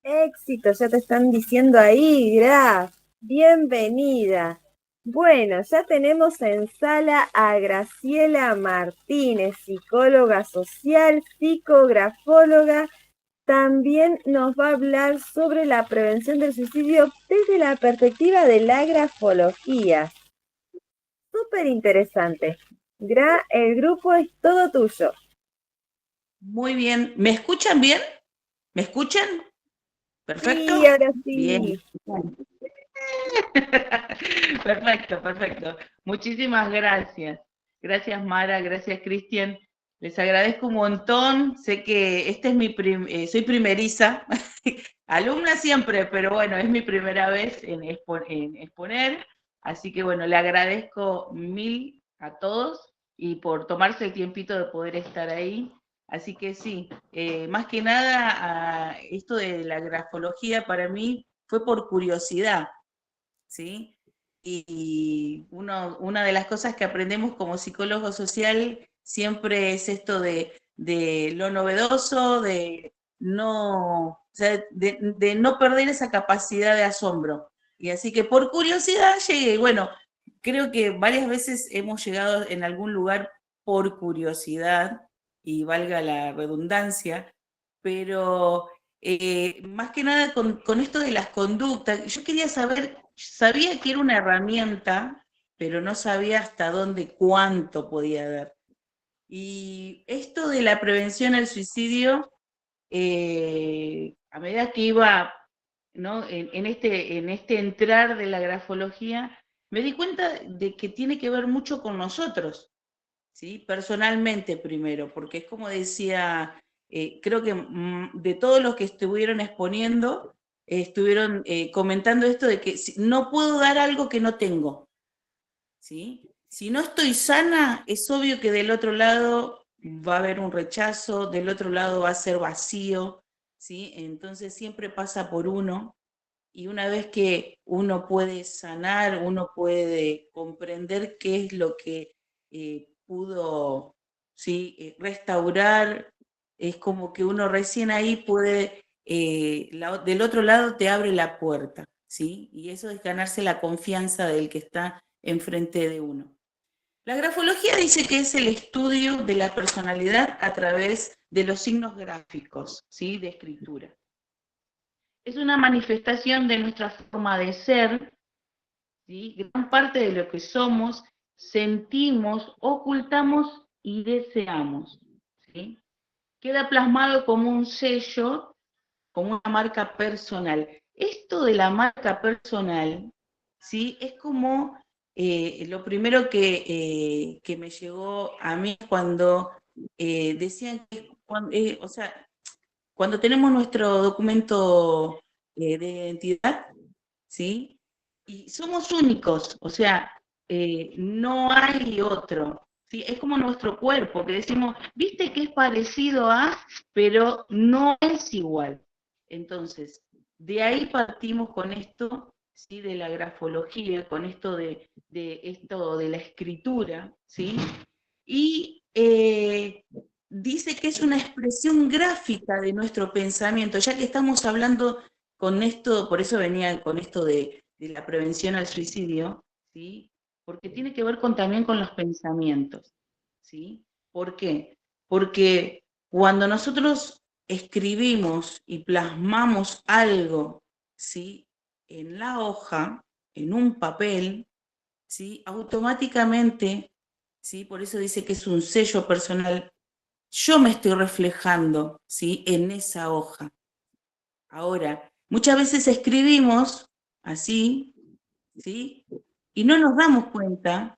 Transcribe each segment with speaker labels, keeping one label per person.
Speaker 1: Éxito, ya te están diciendo ahí, Graf. Bienvenida. Bueno, ya tenemos en sala a Graciela Martínez, psicóloga social, psicografóloga. También nos va a hablar sobre la prevención del suicidio desde la perspectiva de la grafología. Súper interesante. El grupo es todo tuyo.
Speaker 2: Muy bien. ¿Me escuchan bien? ¿Me escuchan?
Speaker 1: Sí,
Speaker 2: ¿Perfecto?
Speaker 1: ahora
Speaker 2: Bien.
Speaker 1: sí.
Speaker 2: Perfecto, perfecto. Muchísimas gracias. Gracias, Mara, gracias, Cristian. Les agradezco un montón. Sé que este es soy primeriza, alumna siempre, pero bueno, es mi primera vez en exponer. Así que bueno, le agradezco mil a todos y por tomarse el tiempito de poder estar ahí. Así que sí, más que nada, esto de la grafología para mí fue por curiosidad, ¿sí? Y una de las cosas que aprendemos como psicólogo social siempre es esto de lo novedoso, o sea, de no perder esa capacidad de asombro. Y así que por curiosidad llegué, y bueno, creo que varias veces hemos llegado en algún lugar por curiosidad, y valga la redundancia, pero más que nada con esto de las conductas, yo quería saber, sabía que era una herramienta, pero no sabía hasta dónde, cuánto podía dar. Y esto de la prevención al suicidio, a medida que iba, ¿no? en este entrar de la grafología, me di cuenta de que tiene que ver mucho con nosotros, ¿sí? Personalmente primero, porque es como decía, creo que de todos los que estuvieron exponiendo, estuvieron comentando esto de que no puedo dar algo que no tengo, ¿sí? Si no estoy sana, es obvio que del otro lado va a haber un rechazo, del otro lado va a ser vacío, ¿sí? Entonces siempre pasa por uno, y una vez que uno puede sanar, uno puede comprender qué es lo que pudo, ¿sí? Restaurar, es como que uno recién ahí puede, del otro lado te abre la puerta, ¿sí? Y eso es ganarse la confianza del que está enfrente de uno. La grafología dice que es el estudio de la personalidad a través de los signos gráficos, ¿sí? De escritura. Es una manifestación de nuestra forma de ser, ¿sí? Gran parte de lo que somos, sentimos, ocultamos y deseamos, ¿sí? Queda plasmado como un sello, como una marca personal. Esto de la marca personal, ¿sí? Es como lo primero que me llegó a mí cuando decían que, o sea, cuando tenemos nuestro documento de identidad, ¿sí? Y somos únicos, o sea, no hay otro, ¿sí? Es como nuestro cuerpo, que decimos, viste que es parecido a, pero no es igual. Entonces, de ahí partimos con esto, ¿sí? De la grafología, con esto esto de la escritura, ¿sí? Y dice que es una expresión gráfica de nuestro pensamiento, ya que estamos hablando con esto, por eso venía con esto de la prevención al suicidio, ¿sí? Porque tiene que ver también con los pensamientos, ¿sí? ¿Por qué? Porque cuando nosotros escribimos y plasmamos algo, ¿sí? En la hoja, en un papel, ¿sí? Automáticamente, ¿sí? Por eso dice que es un sello personal, yo me estoy reflejando, ¿sí? En esa hoja. Ahora, muchas veces escribimos así, ¿sí? Y no nos damos cuenta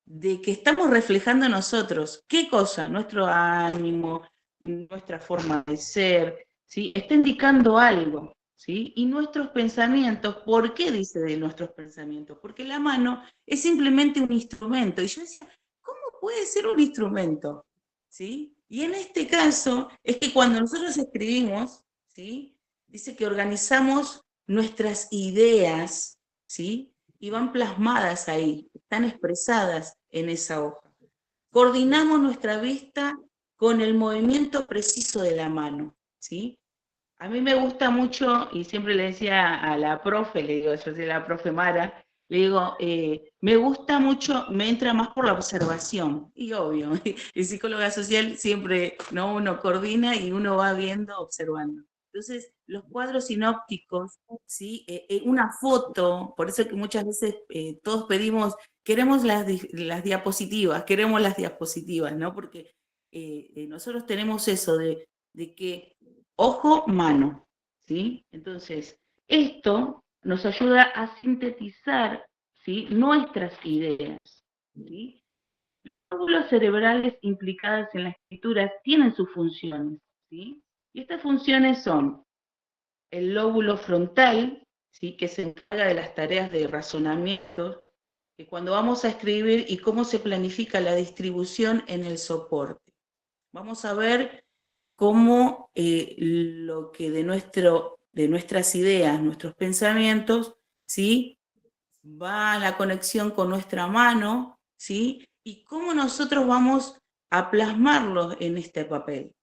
Speaker 2: de que estamos reflejando nosotros. ¿Qué cosa? Nuestro ánimo, nuestra forma de ser, ¿sí? Está indicando algo, ¿sí? Y nuestros pensamientos, ¿por qué dice de nuestros pensamientos? Porque la mano es simplemente un instrumento. Y yo decía, ¿cómo puede ser un instrumento? ¿Sí? Y en este caso es que cuando nosotros escribimos, ¿sí? Dice que organizamos nuestras ideas, ¿sí? Y van plasmadas ahí, están expresadas en esa hoja. Coordinamos nuestra vista con el movimiento preciso de la mano, ¿sí? A mí me gusta mucho, y siempre le decía a la profe, le digo, yo soy la profe Mara, le digo, me gusta mucho, me entra más por la observación. Y obvio, el psicóloga social siempre, ¿no? Uno coordina y uno va viendo, observando. Entonces, los cuadros sinópticos, ¿sí? Una foto, por eso que muchas veces todos pedimos, queremos las diapositivas, queremos las diapositivas, ¿no? Porque nosotros tenemos eso de que ojo, mano, ¿sí? Entonces, esto nos ayuda a sintetizar, ¿sí? Nuestras ideas, ¿sí? Los lóbulos cerebrales implicadas en la escritura tienen sus funciones, ¿sí? Y estas funciones son el lóbulo frontal, ¿sí? Que se encarga de las tareas de razonamiento, que cuando vamos a escribir y cómo se planifica la distribución en el soporte. Vamos a ver cómo lo que de nuestras ideas, nuestros pensamientos, ¿sí? Va a la conexión con nuestra mano, ¿sí? Y cómo nosotros vamos a plasmarlos en este papel.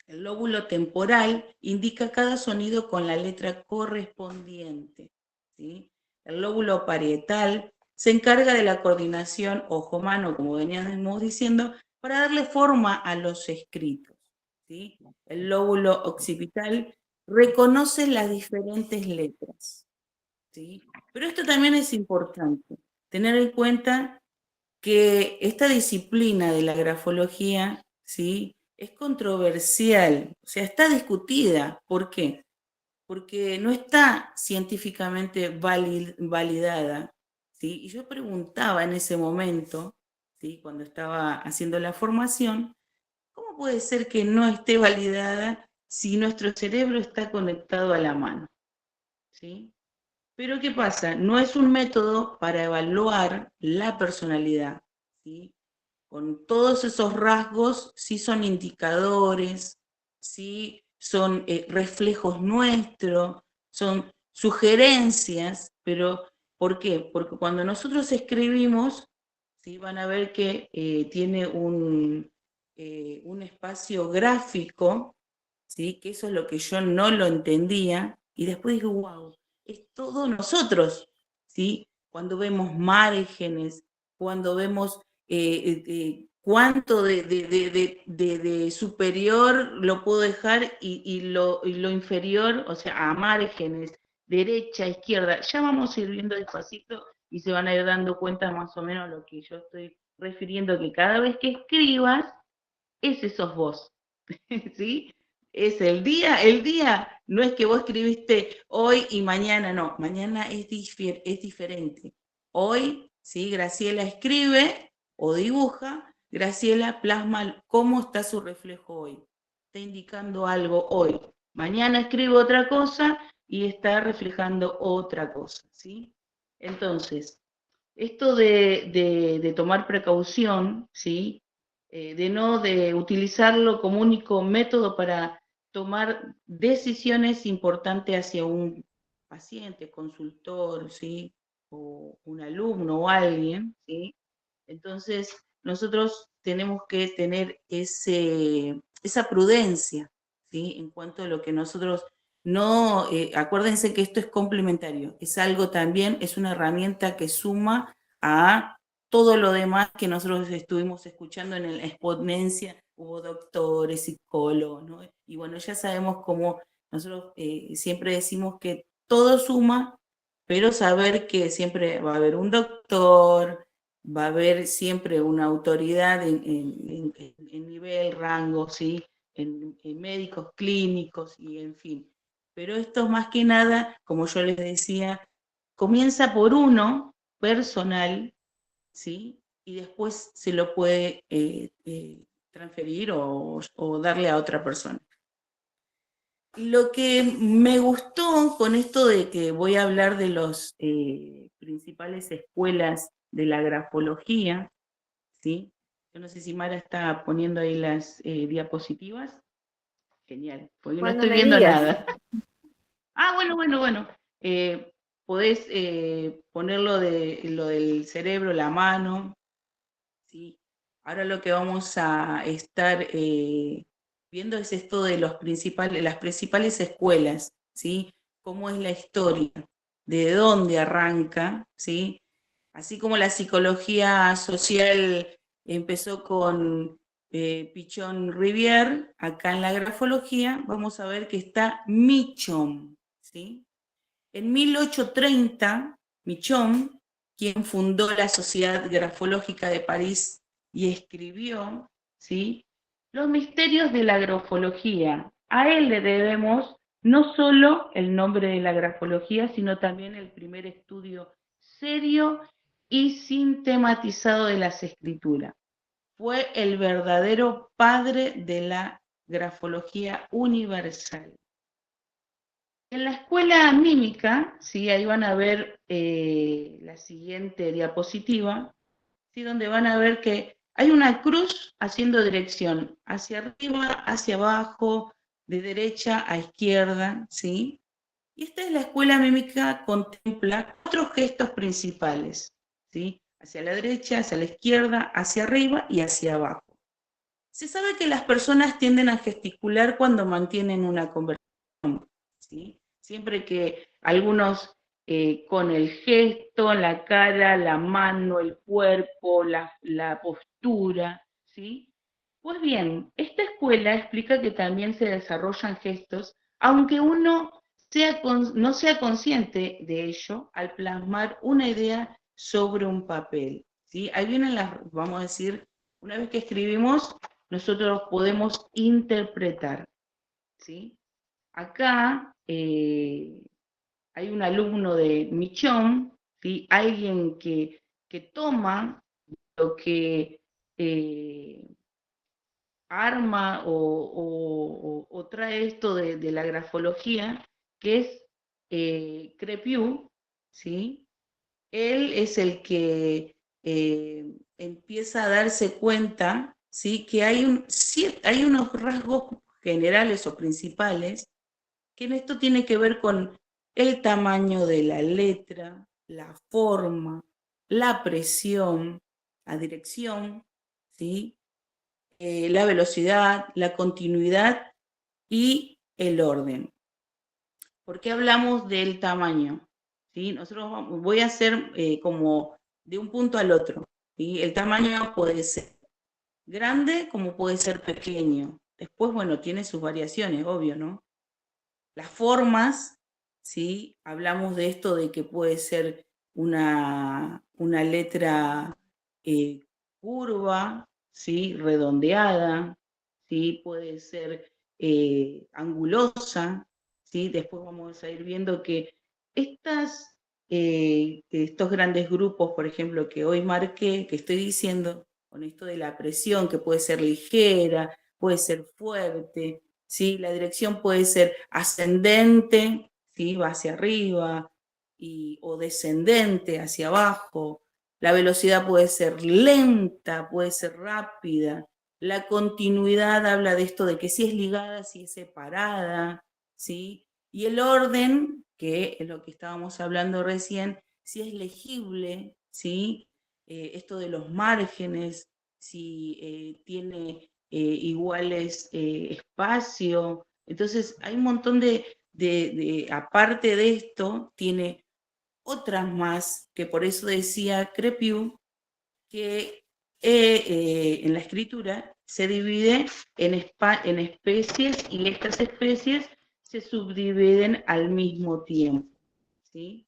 Speaker 2: El lóbulo temporal indica cada sonido con la letra correspondiente, ¿sí? El lóbulo parietal se encarga de la coordinación ojo-mano, como veníamos diciendo, para darle forma a los escritos, ¿sí? El lóbulo occipital reconoce las diferentes letras, ¿sí? Pero esto también es importante, tener en cuenta que esta disciplina de la grafología, ¿sí? Es controversial, o sea, está discutida. ¿Por qué? Porque no está científicamente validada, ¿sí? Y yo preguntaba en ese momento, ¿sí? Cuando estaba haciendo la formación, ¿cómo puede ser que no esté validada si nuestro cerebro está conectado a la mano? ¿Sí? Pero ¿qué pasa? No es un método para evaluar la personalidad, ¿sí? Con todos esos rasgos, sí son indicadores, sí son reflejos nuestros, son sugerencias, pero ¿por qué? Porque cuando nosotros escribimos, ¿sí? Van a ver que tiene un espacio gráfico, ¿sí? Que eso es lo que yo no lo entendía, y después digo, wow, es todo nosotros, ¿sí? Cuando vemos márgenes, cuando vemos cuánto de superior lo puedo dejar y lo inferior, o sea, a márgenes, derecha, izquierda, ya vamos a ir viendo despacito y se van a ir dando cuenta más o menos a lo que yo estoy refiriendo, que cada vez que escribas, ese sos vos, ¿sí? Es el día no es que vos escribiste hoy y mañana, no, mañana es diferente. Hoy, ¿sí? Graciela escribe o dibuja, Graciela plasma cómo está su reflejo hoy, está indicando algo hoy. Mañana escribe otra cosa y está reflejando otra cosa, ¿sí? Entonces, esto de tomar precaución, ¿sí? De utilizarlo como único método para tomar decisiones importantes hacia un paciente, consultor, ¿sí? O un alumno o alguien, ¿sí? Entonces, nosotros tenemos que tener esa prudencia, ¿sí? En cuanto a lo que nosotros no, acuérdense que esto es complementario, es algo también, es una herramienta que suma a todo lo demás que nosotros estuvimos escuchando en la exponencia, hubo doctores, psicólogos, ¿no? Y bueno, ya sabemos cómo nosotros siempre decimos que todo suma, pero saber que siempre va a haber un doctor, va a haber siempre una autoridad en nivel, rango, ¿sí? En médicos clínicos y en fin. Pero esto más que nada, como yo les decía, comienza por uno personal, ¿sí? Y después se lo puede transferir o darle a otra persona. Lo que me gustó con esto de que voy a hablar de las principales escuelas de la grafología, ¿sí? Yo no sé si Mara está poniendo ahí las diapositivas. Genial, porque no
Speaker 1: Cuando
Speaker 2: estoy
Speaker 1: me
Speaker 2: viendo
Speaker 1: digas.
Speaker 2: nada. Ah, bueno. Podés poner lo del cerebro, la mano, ¿sí? Ahora lo que vamos a estar viendo es esto de las principales escuelas, ¿sí? Cómo es la historia, de dónde arranca, ¿sí? Así como la psicología social empezó con Pichon Rivière, acá en la grafología vamos a ver que está Michon, ¿sí? En 1830, Michon, quien fundó la Sociedad Grafológica de París y escribió, ¿sí?, Los misterios de la grafología. A él le debemos no solo el nombre de la grafología, sino también el primer estudio serio y sistematizado de las escrituras. Fue el verdadero padre de la grafología universal. En la escuela mímica, ¿sí?, ahí van a ver la siguiente diapositiva, ¿sí?, donde van a ver que hay una cruz haciendo dirección hacia arriba, hacia abajo, de derecha a izquierda, ¿sí? Y esta es la escuela mímica, contempla 4 gestos principales, ¿sí? Hacia la derecha, hacia la izquierda, hacia arriba y hacia abajo. Se sabe que las personas tienden a gesticular cuando mantienen una conversación, ¿sí? Siempre que algunos con el gesto, la cara, la mano, el cuerpo, la postura, ¿sí? Pues bien, esta escuela explica que también se desarrollan gestos, aunque uno no sea consciente de ello al plasmar una idea sobre un papel, ¿sí? Ahí vienen vamos a decir, una vez que escribimos, nosotros podemos interpretar, ¿sí? Acá hay un alumno de Michon, ¿sí?, alguien que toma lo que arma o trae esto de la grafología, que es Crepiu, ¿sí? Él es el que empieza a darse cuenta, ¿sí?, que hay unos rasgos generales o principales que en esto tiene que ver con el tamaño de la letra, la forma, la presión, la dirección, ¿sí?, la velocidad, la continuidad y el orden. ¿Por qué hablamos del tamaño? ¿Sí? Voy a hacer como de un punto al otro, ¿sí? El tamaño puede ser grande como puede ser pequeño. Después, bueno, tiene sus variaciones, obvio, ¿no? Las formas, ¿sí? Hablamos de esto de que puede ser una letra curva, ¿sí?, redondeada, ¿sí?, puede ser angulosa, ¿sí? Después vamos a ir viendo que estos grandes grupos, por ejemplo, que hoy marqué, que estoy diciendo, con esto de la presión, que puede ser ligera, puede ser fuerte, ¿sí? La dirección puede ser ascendente, ¿sí?, va hacia arriba, o descendente, hacia abajo. La velocidad puede ser lenta, puede ser rápida. La continuidad habla de esto de que si es ligada, si es separada, ¿sí? Y el orden, que es lo que estábamos hablando recién, si es legible, ¿sí? Esto de los márgenes, si tiene iguales espacio. Entonces, hay un montón aparte de esto, tiene otras más, que por eso decía Crepiu, que en la escritura se divide en especies y estas especies se subdividen al mismo tiempo, ¿sí?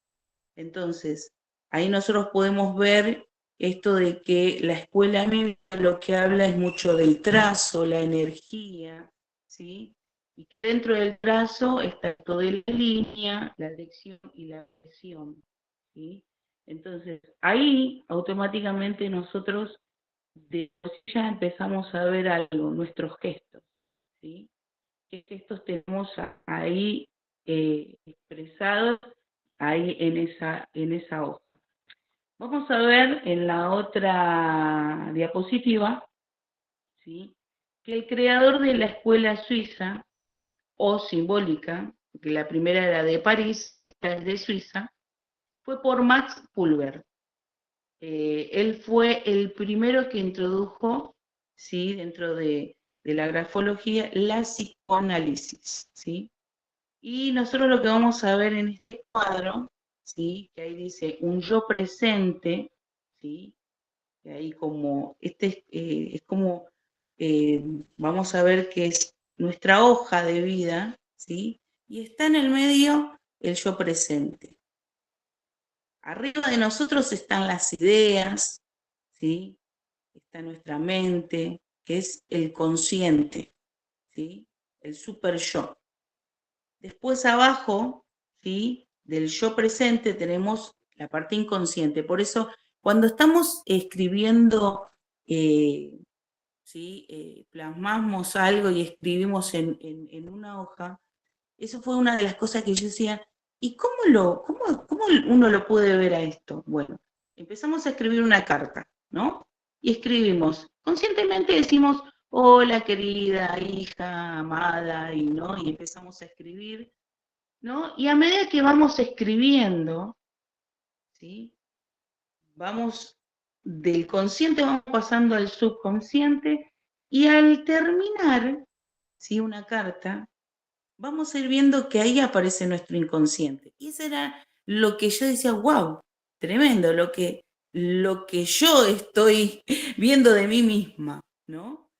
Speaker 2: Entonces, ahí nosotros podemos ver esto de que la escuela mímica lo que habla es mucho del trazo, la energía, ¿sí? Y que dentro del trazo está toda la línea, la dirección y la presión, ¿sí? Entonces, ahí automáticamente nosotros ya empezamos a ver algo, nuestros gestos, ¿sí? ¿Qué gestos tenemos ahí expresados ahí en esa hoja? Vamos a ver en la otra diapositiva, ¿sí?, que el creador de la escuela suiza o simbólica, que la primera era de París, esta es de Suiza, fue por Max Pulver. Él fue el primero que introdujo, ¿sí?, dentro de de la grafología, la psicoanálisis, ¿sí? Y nosotros lo que vamos a ver en este cuadro, ¿sí? Que ahí dice un yo presente, ¿sí? Que ahí como, es como, vamos a ver que es nuestra hoja de vida, ¿sí? Y está en el medio el yo presente. Arriba de nosotros están las ideas, ¿sí? Está nuestra mente, que es el consciente, ¿sí? El super yo. Después abajo, ¿sí? Del yo presente tenemos la parte inconsciente. Por eso, cuando estamos escribiendo, ¿sí? Plasmamos algo y escribimos en una hoja, eso fue una de las cosas que yo decía, ¿y cómo uno lo puede ver a esto? Bueno, empezamos a escribir una carta, ¿no? Y escribimos, conscientemente decimos, hola querida hija, amada, y, ¿no? Y empezamos a escribir, ¿no? Y a medida que vamos escribiendo, ¿sí? Vamos del consciente, vamos pasando al subconsciente, y al terminar, ¿sí? Una carta, vamos a ir viendo que ahí aparece nuestro inconsciente. Y eso era lo que yo decía, wow, tremendo, lo que yo estoy viendo de mí misma, ¿no?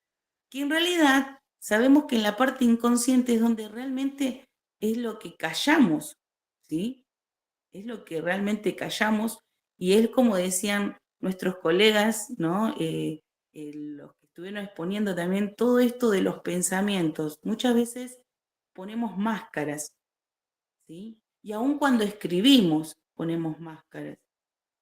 Speaker 2: Que en realidad sabemos que en la parte inconsciente es donde realmente es lo que callamos, ¿sí? Es lo que realmente callamos y es como decían nuestros colegas, ¿no? Los que estuvieron exponiendo también todo esto de los pensamientos. Muchas veces ponemos máscaras, ¿sí? Y aun cuando escribimos, ponemos máscaras.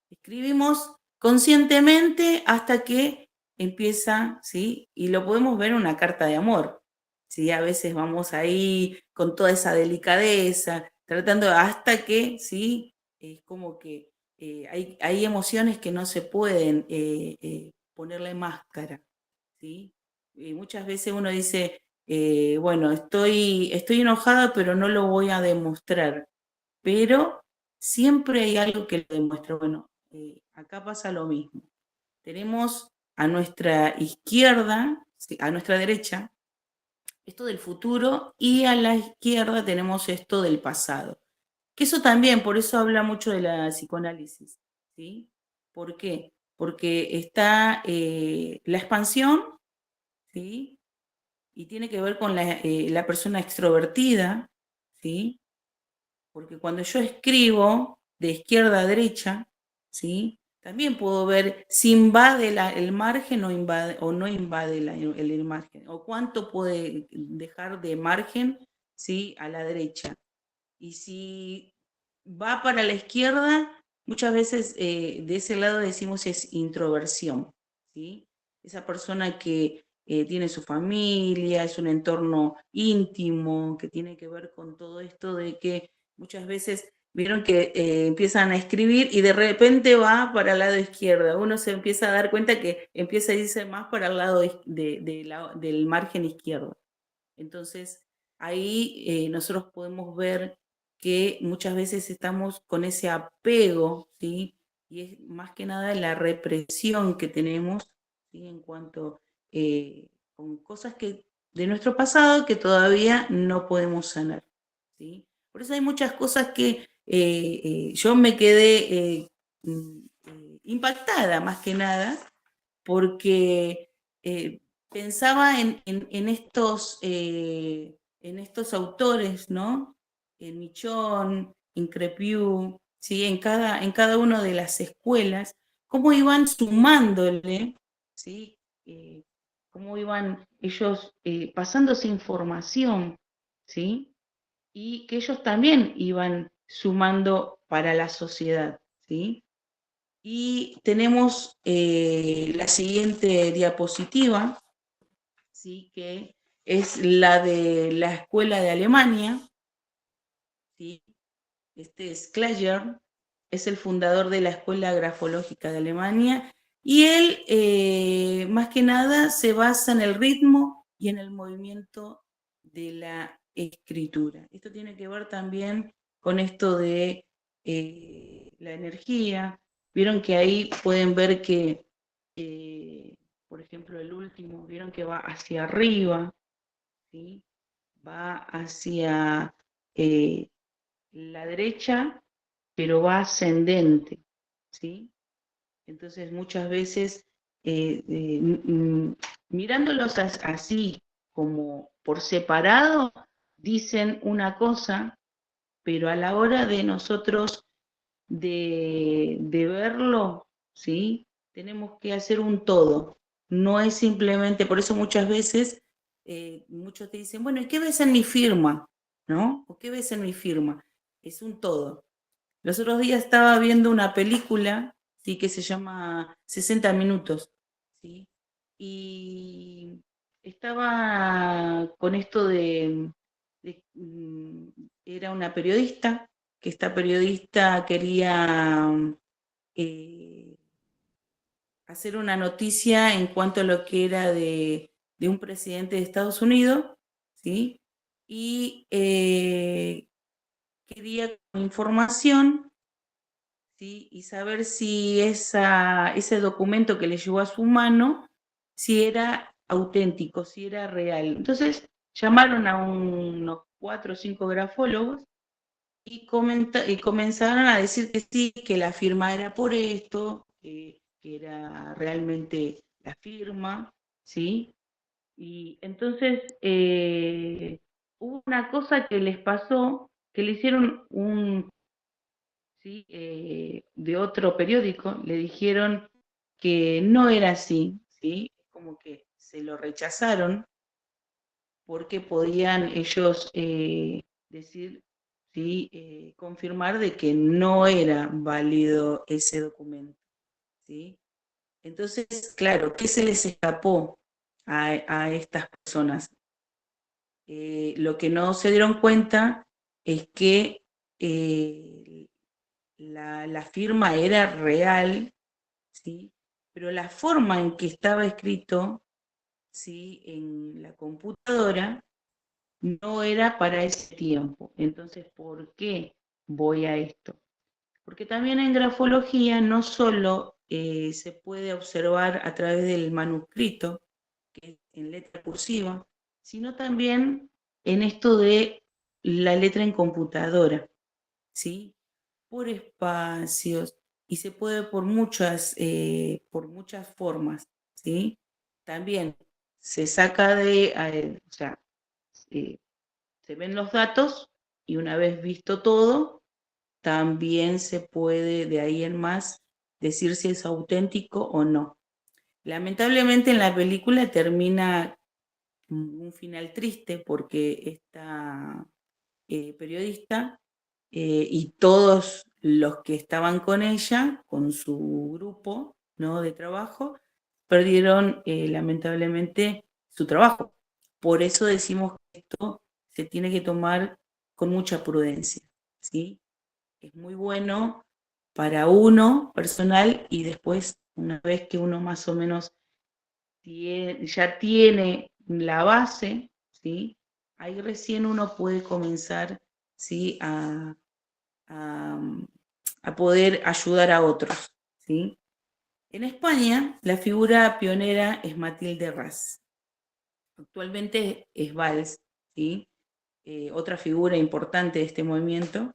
Speaker 2: Escribimos conscientemente hasta que empieza, ¿sí? Y lo podemos ver en una carta de amor, ¿sí? A veces vamos ahí con toda esa delicadeza, tratando hasta que, ¿sí? Es como que hay emociones que no se pueden ponerle máscara, ¿sí? Y muchas veces uno dice, bueno, estoy enojada, pero no lo voy a demostrar, pero siempre hay algo que lo demuestra. Bueno, acá pasa lo mismo. Tenemos a nuestra izquierda, sí, a nuestra derecha, esto del futuro y a la izquierda tenemos esto del pasado. Que eso también, por eso habla mucho de la psicoanálisis, ¿sí? ¿Por qué? Porque está la expansión, ¿sí? Y tiene que ver con la persona extrovertida, ¿sí? Porque cuando yo escribo de izquierda a derecha, ¿sí? También puedo ver si invade el margen o no invade el margen, o cuánto puede dejar de margen, ¿sí? A la derecha. Y si va para la izquierda, muchas veces de ese lado decimos es introversión, ¿sí? Esa persona que tiene su familia, es un entorno íntimo, que tiene que ver con todo esto de que muchas veces vieron que empiezan a escribir y de repente va para el lado izquierdo. Uno se empieza a dar cuenta que empieza a irse más para el lado del margen izquierdo. Entonces, ahí nosotros podemos ver que muchas veces estamos con ese apego, ¿sí? Y es más que nada la represión que tenemos, ¿sí? En cuanto con cosas de nuestro pasado que todavía no podemos sanar, ¿sí? Por eso hay muchas cosas que yo me quedé impactada más que nada porque pensaba en estos autores, ¿no? En Michon, en Crepiu, ¿sí? En cada una de las escuelas, cómo iban sumándole, ¿sí? Cómo iban ellos pasándose información, ¿sí? Y que ellos también iban sumando para la sociedad, ¿sí? Y tenemos la siguiente diapositiva, ¿sí? Que es la de la escuela de Alemania, ¿sí? Este es Klager, es el fundador de la Escuela Grafológica de Alemania, y él más que nada se basa en el ritmo y en el movimiento de la escritura. Esto tiene que ver también con esto de la energía. Vieron que ahí pueden ver que, por ejemplo, el último, vieron que va hacia arriba, ¿sí? Va hacia la derecha, pero va ascendente, ¿sí? Entonces muchas veces mirándolos así como por separado, dicen una cosa, pero a la hora de nosotros de verlo, ¿sí? Tenemos que hacer un todo. No es simplemente, por eso muchas veces muchos te dicen, bueno, ¿y qué ves en mi firma? ¿No? ¿O qué ves en mi firma? Es un todo. Los otros días estaba viendo una película, ¿sí? Que se llama 60 minutos, ¿sí? Y estaba con esto era una periodista, que esta periodista quería eh, hacer una noticia en cuanto a lo que era de un presidente de Estados Unidos, ¿sí? Y quería información, ¿sí? Y saber si ese documento que le llegó a su mano, si era auténtico, si era real. Entonces llamaron a unos 4 o 5 grafólogos y comenzaron a decir que sí, que la firma era por esto, que era realmente la firma, ¿sí? Y entonces hubo una cosa que les pasó, que le hicieron ¿sí? De otro periódico, le dijeron que no era así, ¿sí? Como que se lo rechazaron porque podían ellos decir, ¿sí? Confirmar de que no era válido ese documento, ¿sí? Entonces, claro, ¿qué se les escapó a estas personas? Lo que no se dieron cuenta es que la firma era real, ¿sí? Pero la forma en que estaba escrito, ¿sí? En la computadora no era para ese tiempo. Entonces, ¿por qué voy a esto? Porque también en grafología no solo se puede observar a través del manuscrito, que es en letra cursiva, sino también en esto de la letra en computadora, ¿sí? Por espacios y se puede por muchas formas, ¿sí? También se saca o sea, eh, se ven los datos y una vez visto todo, también se puede de ahí en más decir si es auténtico o no. Lamentablemente en la película termina un final triste porque esta periodista y todos los que estaban con ella, con su grupo, ¿no? De trabajo, perdieron lamentablemente su trabajo. Por eso decimos que esto se tiene que tomar con mucha prudencia, ¿sí? Es muy bueno para uno personal y después, una vez que uno más o menos ya tiene la base, ¿sí? Ahí recién uno puede comenzar, ¿sí? A, a poder ayudar a otros, ¿sí? En España, la figura pionera es Matilde Ras. Actualmente es Valls, ¿sí? Otra figura importante de este movimiento,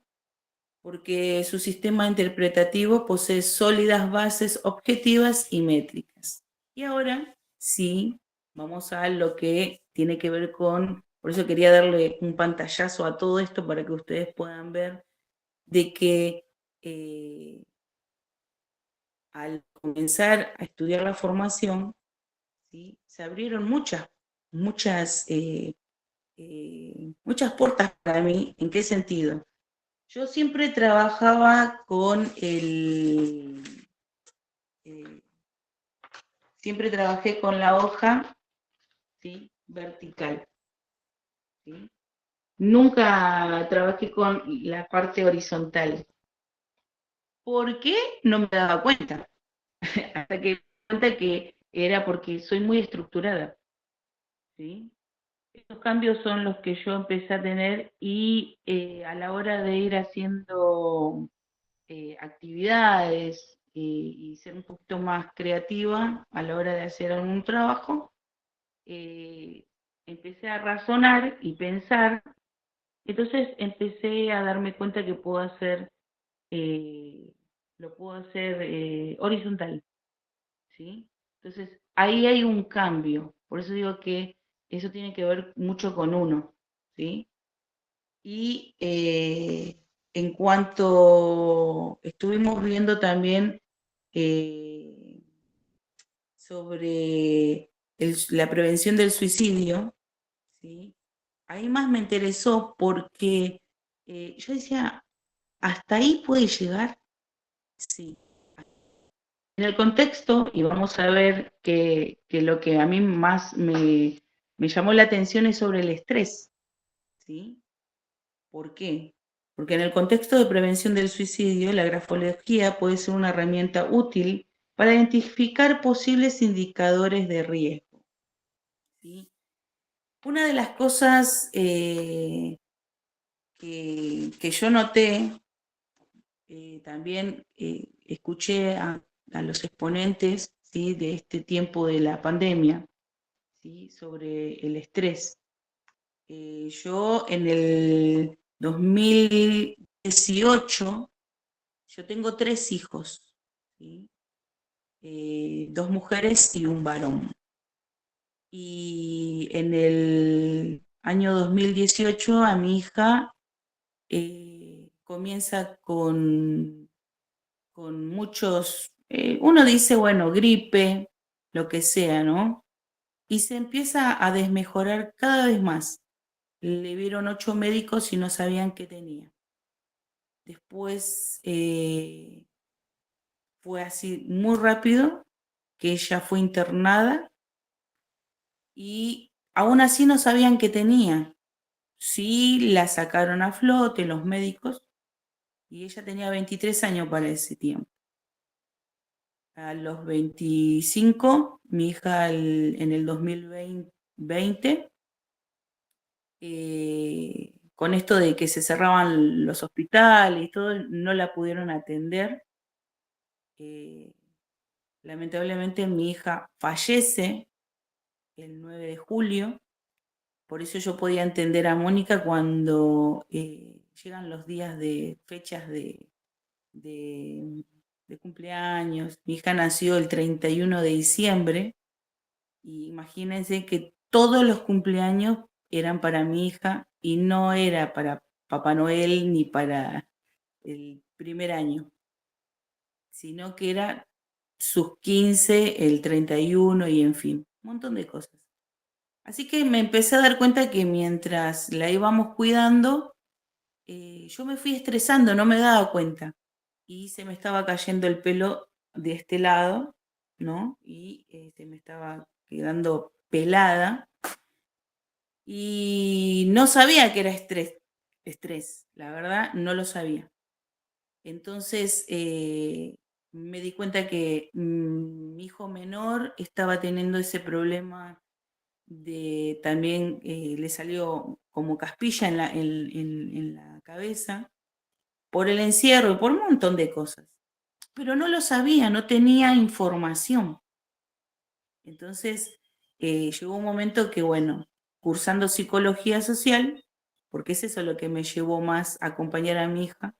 Speaker 2: porque su sistema interpretativo posee sólidas bases objetivas y métricas. Y ahora sí, vamos a lo que tiene que ver con, por eso quería darle un pantallazo a todo esto para que ustedes puedan ver de que al comenzar a estudiar la formación, ¿sí? Se abrieron muchas, muchas puertas para mí. ¿En qué sentido? Yo siempre trabajaba eh, siempre trabajé con la hoja, ¿sí? Vertical, ¿sí? Nunca trabajé con la parte horizontal. ¿Por qué? No me daba cuenta. Hasta que me di cuenta que era porque soy muy estructurada, ¿sí? Estos cambios son los que yo empecé a tener y a la hora de ir haciendo actividades y ser un poquito más creativa a la hora de hacer algún trabajo, empecé a razonar y pensar. Entonces empecé a darme cuenta que puedo hacer, lo puedo hacer horizontal, ¿sí? Entonces ahí hay un cambio, por eso digo que eso tiene que ver mucho con uno, ¿sí? Y en cuanto estuvimos viendo también eh, sobre la prevención del suicidio, ¿sí? Ahí más me interesó porque yo decía, ¿hasta ahí puede llegar? Sí. En el contexto, y vamos a ver que lo que a mí más me llamó la atención es sobre el estrés, ¿sí? ¿Por qué? Porque en el contexto de prevención del suicidio, la grafología puede ser una herramienta útil para identificar posibles indicadores de riesgo, ¿sí? Una de las cosas que yo noté, también escuché a los exponentes, ¿sí?, de este tiempo de la pandemia, ¿sí?, sobre el estrés. Yo en el 2018, yo tengo 3 hijos, ¿sí? 2 mujeres y un varón. Y en el año 2018 a mi hija comienza con muchos, uno dice, bueno, gripe, lo que sea, ¿no? Y se empieza a desmejorar cada vez más. Le vieron 8 médicos y no sabían qué tenía. Después fue así muy rápido que ella fue internada y aún así no sabían qué tenía. Sí, la sacaron a flote los médicos y ella tenía 23 años para ese tiempo. A los 25, mi hija en el 2020, con esto de que se cerraban los hospitales y todo, no la pudieron atender. Eh, Lamentablemente mi hija fallece el 9 de julio, por eso yo podía entender a Mónica cuando llegan los días de fechas de, de cumpleaños. Mi hija nació el 31 de diciembre y imagínense que todos los cumpleaños eran para mi hija y no era para Papá Noel ni para el primer año, sino que era sus 15, el 31 y en fin, un montón de cosas. Así que me empecé a dar cuenta que mientras la íbamos cuidando, yo me fui estresando, no me daba cuenta. Y se me estaba cayendo el pelo de este lado, ¿no? Y se me estaba quedando pelada. Y no sabía que era estrés, la verdad, no lo sabía. Entonces me di cuenta que mi hijo menor estaba teniendo ese problema de también le salió como caspilla en la cabeza por el encierro y por un montón de cosas. Pero no lo sabía, no tenía información. Entonces llegó un momento que, bueno, cursando psicología social, porque es eso lo que me llevó más a acompañar a mi hija,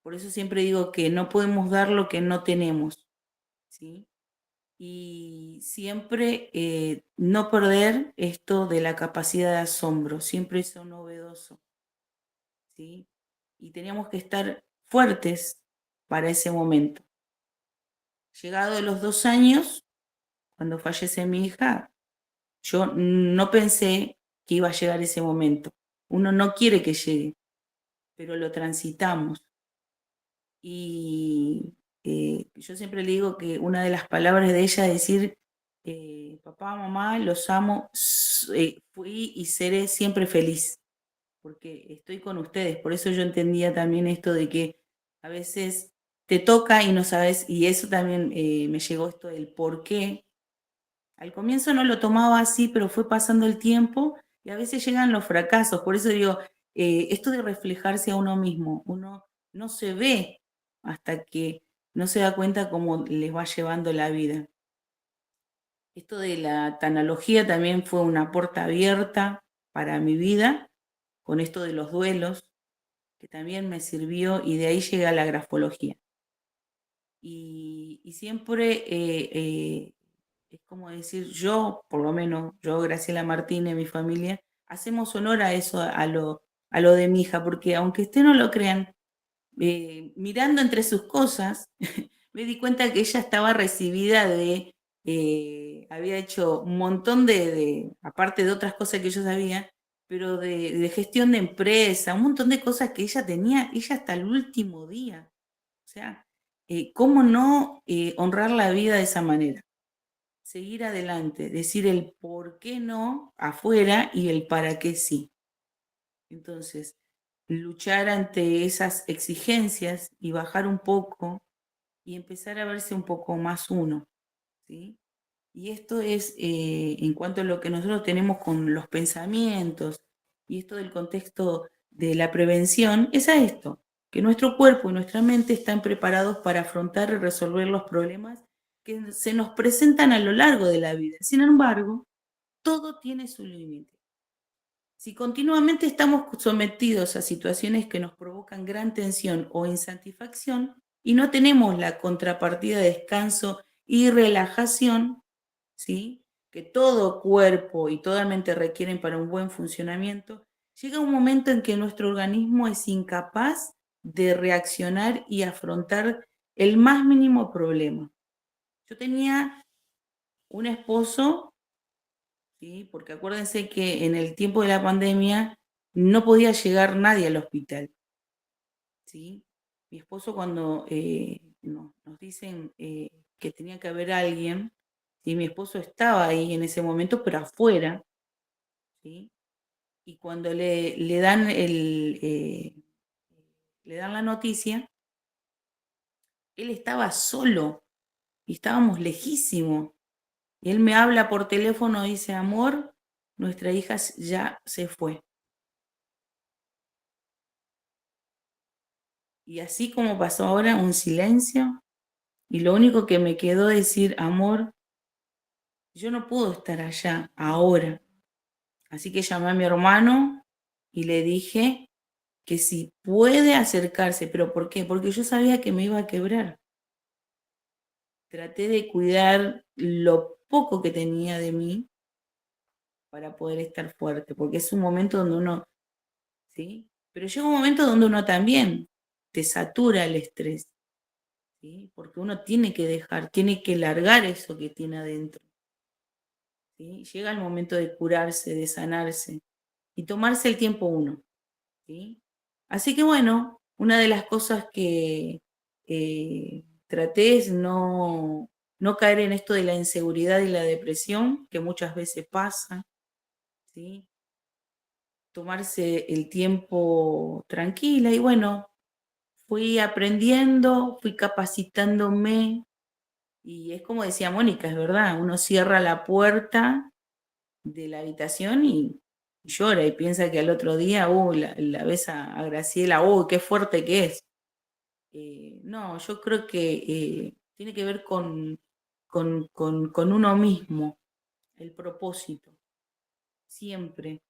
Speaker 2: por eso siempre digo que no podemos dar lo que no tenemos, ¿sí? Y siempre no perder esto de la capacidad de asombro, siempre eso novedoso, ¿sí? Y teníamos que estar fuertes para ese momento. Llegado los 2 años, cuando fallece mi hija, yo no pensé que iba a llegar ese momento. Uno no quiere que llegue, pero lo transitamos. Y yo siempre le digo que una de las palabras de ella es decir, papá, mamá, los amo, fui y seré siempre feliz, porque estoy con ustedes. Por eso yo entendía también esto de que a veces te toca y no sabes, y eso también me llegó esto del por qué. Al comienzo no lo tomaba así, pero fue pasando el tiempo y a veces llegan los fracasos. Por eso digo, esto de reflejarse a uno mismo, uno no se ve hasta que no se da cuenta cómo les va llevando la vida. Esto de la tanalogía también fue una puerta abierta para mi vida, con esto de los duelos, que también me sirvió y de ahí llegué a la grafología. Y siempre es como decir, yo, por lo menos, yo, Graciela Martínez, mi familia, hacemos honor a eso, a lo de mi hija, porque aunque ustedes no lo crean, mirando entre sus cosas, me di cuenta que ella estaba recibida había hecho un montón aparte de otras cosas que yo sabía, pero de gestión de empresa, un montón de cosas que ella tenía, ella hasta el último día. O sea, ¿cómo no honrar la vida de esa manera? Seguir adelante, decir el por qué no afuera y el para qué sí. Entonces, luchar ante esas exigencias y bajar un poco y empezar a verse un poco más uno, ¿sí? Y esto es en cuanto a lo que nosotros tenemos con los pensamientos y esto del contexto de la prevención, es a esto, que nuestro cuerpo y nuestra mente están preparados para afrontar y resolver los problemas que se nos presentan a lo largo de la vida. Sin embargo, todo tiene su límite. Si continuamente estamos sometidos a situaciones que nos provocan gran tensión o insatisfacción y no tenemos la contrapartida de descanso y relajación, ¿sí? Que todo cuerpo y toda mente requieren para un buen funcionamiento, llega un momento en que nuestro organismo es incapaz de reaccionar y afrontar el más mínimo problema. Yo tenía un esposo, ¿sí? Porque acuérdense que en el tiempo de la pandemia no podía llegar nadie al hospital, ¿sí? Mi esposo cuando nos dicen que tenía que haber alguien, ¿sí? Mi esposo estaba ahí en ese momento, pero afuera, ¿sí? Y cuando le dan la noticia, él estaba solo y estábamos lejísimos. Y él me habla por teléfono y dice, amor, nuestra hija ya se fue. Y así como pasó ahora, un silencio, y lo único que me quedó decir, amor, yo no puedo estar allá ahora. Así que llamé a mi hermano y le dije que si puede acercarse, pero ¿por qué? Porque yo sabía que me iba a quebrar. Traté de cuidar lo poco que tenía de mí para poder estar fuerte, porque es un momento donde uno, ¿sí? Pero llega un momento donde uno también te satura el estrés, ¿sí? Porque uno tiene que dejar, tiene que largar eso que tiene adentro, ¿sí? Llega el momento de curarse, de sanarse y tomarse el tiempo uno, ¿sí? Así que bueno, una de las cosas que traté es no caer en esto de la inseguridad y la depresión, que muchas veces pasa, ¿sí? Tomarse el tiempo tranquila y bueno, fui aprendiendo, fui capacitándome y es como decía Mónica, es verdad, uno cierra la puerta de la habitación y llora y piensa que al otro día, la ves a Graciela, qué fuerte que es. No, yo creo que tiene que ver con uno mismo, el propósito, siempre.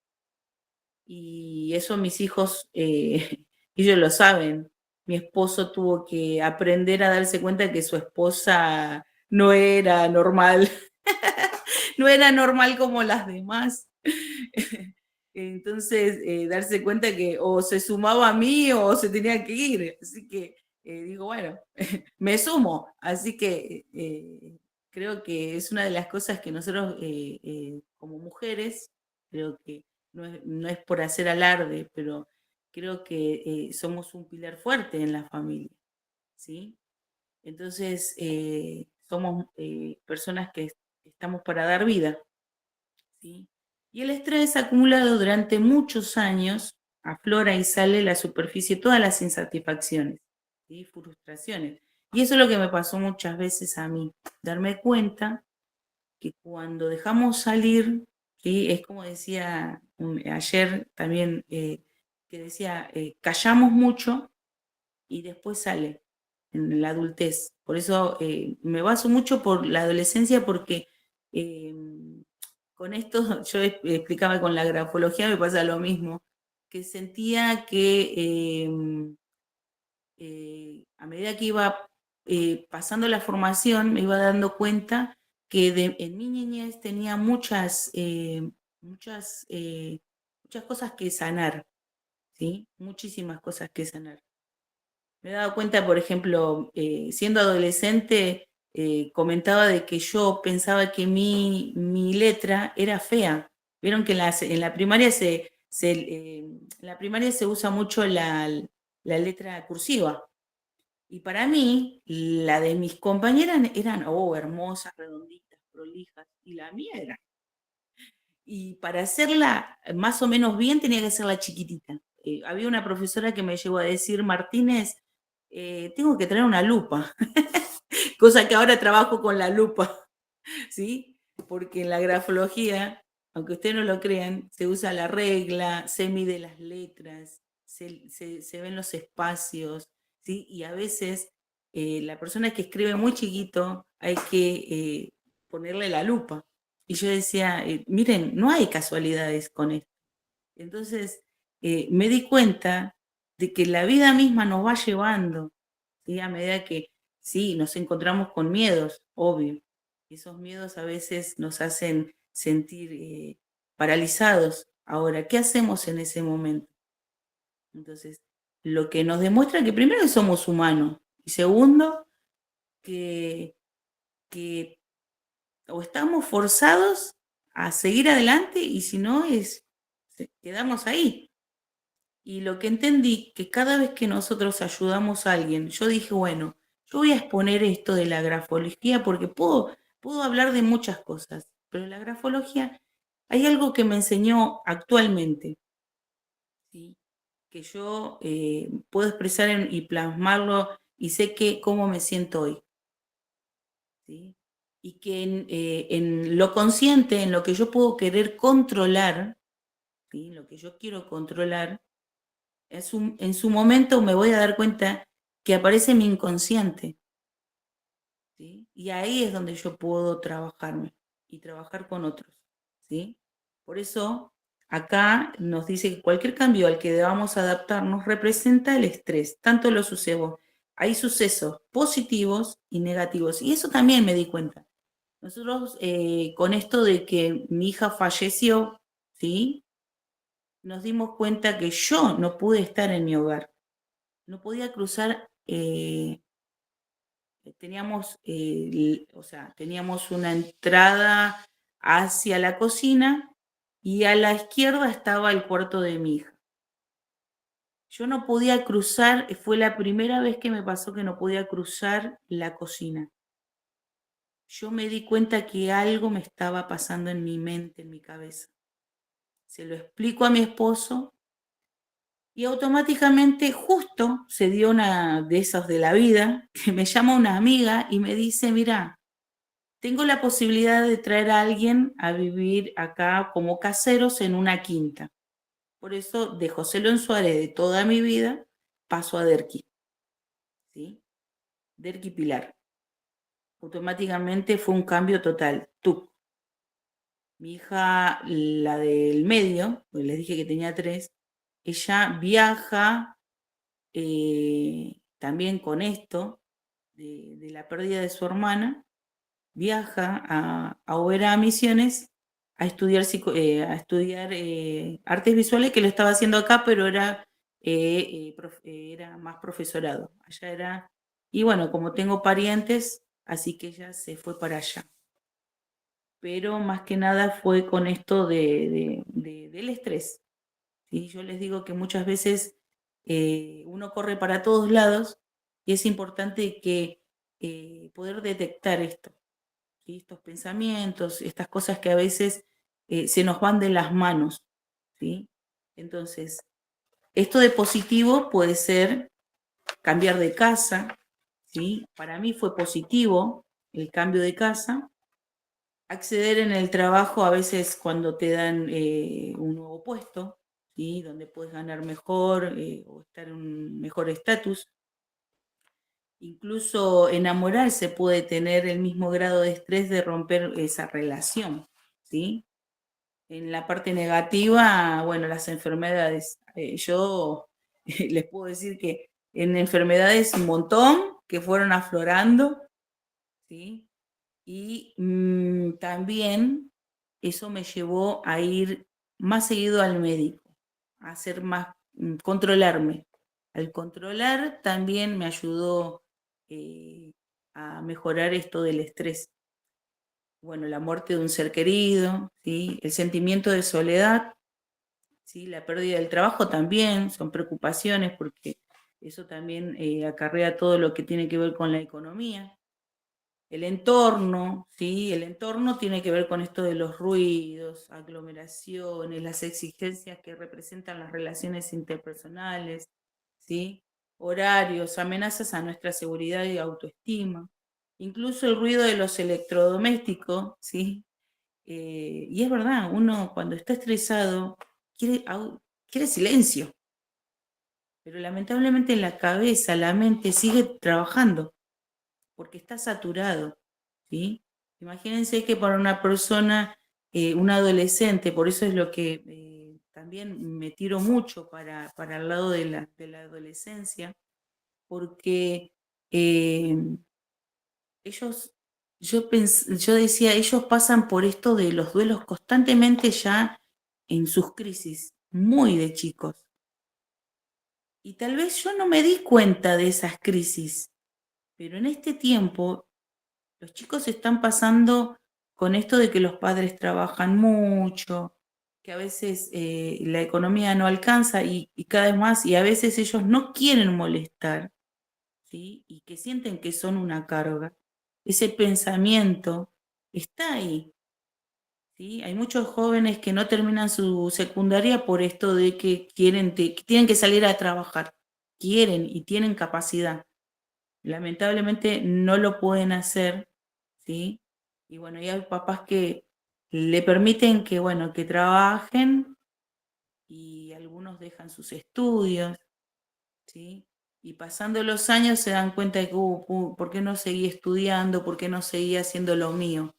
Speaker 2: Y eso mis hijos, ellos lo saben. Mi esposo tuvo que aprender a darse cuenta que su esposa no era normal, no era normal como las demás. Entonces, darse cuenta que o se sumaba a mí o se tenía que ir. Así que digo, bueno, me sumo. Así que creo que es una de las cosas que nosotros como mujeres, creo que no es por hacer alarde, pero creo que somos un pilar fuerte en la familia, ¿sí? Entonces, somos personas que estamos para dar vida, ¿sí? Y el estrés acumulado durante muchos años aflora y sale a la superficie todas las insatisfacciones, ¿sí? Frustraciones. Y eso es lo que me pasó muchas veces a mí, darme cuenta que cuando dejamos salir, ¿sí? Es como decía ayer también, que decía, callamos mucho y después sale. en la adultez. Por eso me baso mucho por la adolescencia porque eh, con esto, yo explicaba con la grafología, me pasa lo mismo, que sentía que a medida que iba pasando la formación, me iba dando cuenta que en mi niñez tenía muchas, muchas cosas que sanar, ¿sí? Muchísimas cosas que sanar. Me he dado cuenta, por ejemplo, siendo adolescente, comentaba de que yo pensaba que mi letra era fea. Vieron que en la primaria en la primaria se usa mucho la letra cursiva. Y para mí, la de mis compañeras eran, oh, hermosas, redonditas, prolijas, y la mía era. Y para hacerla más o menos bien tenía que hacerla chiquitita. Había una profesora que me llegó a decir, Martínez, tengo que traer una lupa, cosa que ahora trabajo con la lupa, ¿sí? Porque en la grafología, aunque ustedes no lo crean, se usa la regla, se mide las letras, se ven los espacios, ¿sí? Y a veces la persona que escribe muy chiquito hay que ponerle la lupa. Y yo decía, miren, no hay casualidades con esto. Entonces, me di cuenta de que la vida misma nos va llevando, ¿sí? A medida que, sí, nos encontramos con miedos, obvio. Esos miedos a veces nos hacen sentir paralizados. Ahora, ¿qué hacemos en ese momento? Entonces, lo que nos demuestra que primero que somos humanos y segundo, que, que o estamos forzados a seguir adelante y si no, quedamos ahí. Y lo que entendí, que cada vez que nosotros ayudamos a alguien, yo dije, bueno, yo voy a exponer esto de la grafología porque puedo hablar de muchas cosas, pero la grafología, hay algo que me enseñó actualmente, ¿sí? Que yo puedo expresar y plasmarlo y sé cómo me siento hoy. ¿Sí? Y que en lo consciente, en lo que yo puedo querer controlar, ¿sí? Lo que yo quiero controlar, en su momento me voy a dar cuenta que aparece mi inconsciente, ¿sí? Y ahí es donde yo puedo trabajarme y trabajar con otros, ¿sí? Por eso, acá nos dice que cualquier cambio al que debamos adaptarnos representa el estrés, tanto los sucesos. Hay sucesos positivos y negativos, y eso también me di cuenta. Nosotros, con esto de que mi hija falleció, ¿sí? Nos dimos cuenta que yo no pude estar en mi hogar. No podía cruzar, o sea, teníamos una entrada hacia la cocina y a la izquierda estaba el cuarto de mi hija. Yo no podía cruzar, fue la primera vez que me pasó que no podía cruzar la cocina. Yo me di cuenta que algo me estaba pasando en mi mente, en mi cabeza. Se lo explico a mi esposo y automáticamente justo se dio una de esas de la vida, que me llama una amiga y me dice, mira, tengo la posibilidad de traer a alguien a vivir acá como caseros en una quinta. Por eso de José Luis Suárez de toda mi vida paso a Derqui, ¿sí? Derqui Pilar. Automáticamente fue un cambio total. Tú. Mi hija, la del medio, pues les dije que tenía 3, ella viaja también con esto de la pérdida de su hermana, viaja a Oberá Misiones a estudiar, artes visuales, que lo estaba haciendo acá, pero era más profesorado. Allá era, y bueno, como tengo parientes, así que ella se fue para allá. Pero más que nada fue con esto del estrés. ¿Sí? Yo les digo que muchas veces uno corre para todos lados y es importante que poder detectar esto, ¿sí? Estos pensamientos, estas cosas que a veces se nos van de las manos, ¿sí? Entonces, esto de positivo puede ser cambiar de casa, ¿sí? Para mí fue positivo el cambio de casa. Acceder en el trabajo a veces cuando te dan un nuevo puesto, ¿sí? Donde puedes ganar mejor o estar en un mejor estatus. Incluso enamorarse puede tener el mismo grado de estrés de romper esa relación, ¿sí? En la parte negativa, bueno, las enfermedades. Yo les puedo decir que en enfermedades un montón que fueron aflorando, ¿sí? Y también eso me llevó a ir más seguido al médico, a hacer más, controlarme. Al controlar también me ayudó a mejorar esto del estrés. Bueno, la muerte de un ser querido, ¿sí? El sentimiento de soledad, ¿sí? La pérdida del trabajo también, son preocupaciones porque eso también acarrea todo lo que tiene que ver con la economía. El entorno, ¿sí? El entorno tiene que ver con esto de los ruidos, aglomeraciones, las exigencias que representan las relaciones interpersonales, ¿sí? Horarios, amenazas a nuestra seguridad y autoestima, incluso el ruido de los electrodomésticos, ¿sí? Y es verdad, uno cuando está estresado quiere silencio, pero lamentablemente la cabeza, la mente sigue trabajando porque está saturado, ¿sí? Imagínense que para una persona, un adolescente, por eso es lo que también me tiro mucho para el lado de la adolescencia, porque eh, ellos, yo decía, ellos pasan por esto de los duelos constantemente ya en sus crisis, muy de chicos. Y tal vez yo no me di cuenta de esas crisis, pero en este tiempo los chicos están pasando con esto de que los padres trabajan mucho, que a veces la economía no alcanza y cada vez más, y a veces ellos no quieren molestar, ¿sí? Y que sienten que son una carga. Ese pensamiento está ahí, ¿sí? Hay muchos jóvenes que no terminan su secundaria por esto de que que tienen que salir a trabajar, quieren y tienen capacidad. Lamentablemente no lo pueden hacer, ¿sí? Y bueno, y hay papás que le permiten que, bueno, que trabajen y algunos dejan sus estudios, ¿sí? Y pasando los años se dan cuenta de que, ¿por qué no seguí estudiando? ¿Por qué no seguí haciendo lo mío?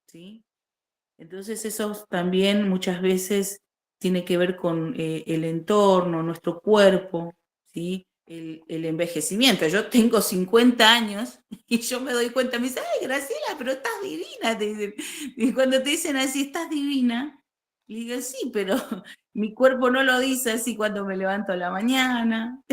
Speaker 2: ¿Sí? Entonces eso también muchas veces tiene que ver con el entorno, nuestro cuerpo, ¿sí? El envejecimiento. Yo tengo 50 años y yo me doy cuenta, me dicen, ay, Graciela, pero estás divina. Te dicen. Y cuando te dicen así, estás divina, y digo, sí, pero mi cuerpo no lo dice así cuando me levanto a la mañana.